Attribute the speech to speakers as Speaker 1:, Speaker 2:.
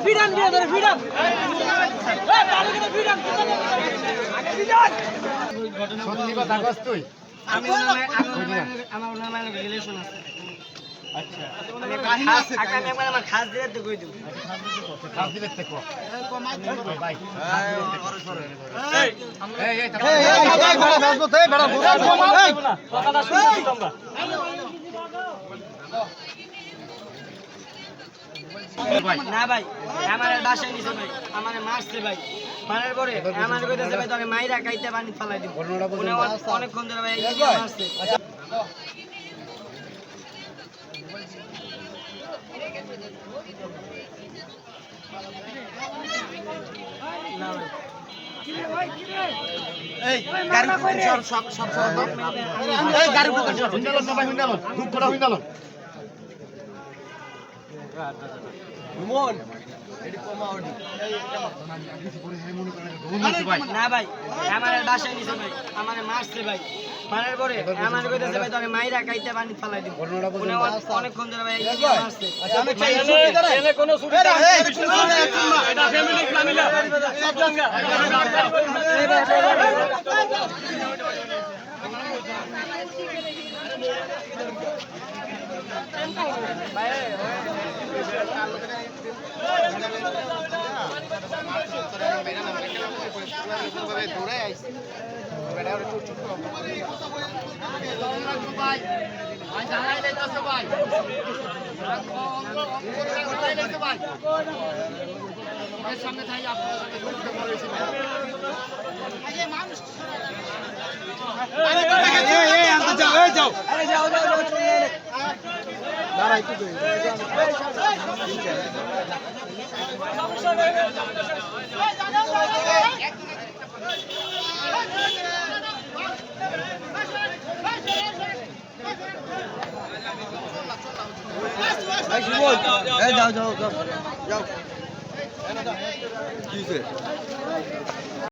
Speaker 1: ভিড়ান দিয়ে ধরে ভিড়ান
Speaker 2: সত্যি কথা কস তুই?
Speaker 1: আমার নামে রিলেশন আছে।
Speaker 2: আচ্ছা
Speaker 1: আমার খাস দিয়ে তো কই দিব
Speaker 2: খাস দিবে তে কো ভাই কথাটা শুনছি তোমরা।
Speaker 1: না ভাই আমার বাসায় নিছে ভাই আমার মারছে ভাই মারার পরে আমার কইতেছে ভাই তোকে মাইরা কাইতে পানি ফালাই দিব অনেকক্ষণ ধরে ভাই এই মারছে না ভাই
Speaker 2: এই গাড়ি সব সব সব সব এই গাড়ি সব হুন্ডালন না ভাই হুন্ডালন খুব বড় হুন্ডালন মন এডি কমা ওডি
Speaker 1: না ভাই আমার বাসায় নিছে ভাই আমার মারছে ভাই মারার পরে আমার কইতেছে ভাই তোকে মাইরা কাইতে পানি ফালাই দিব অনেকক্ষণ ধরে ভাই এই মারছে
Speaker 2: এনে কোন ছুটি না এটা ফ্যামিলি ফ্যামিলি সব জায়গা দৌড়ে আইছে সামনে থাই যাও যাও যাও যাও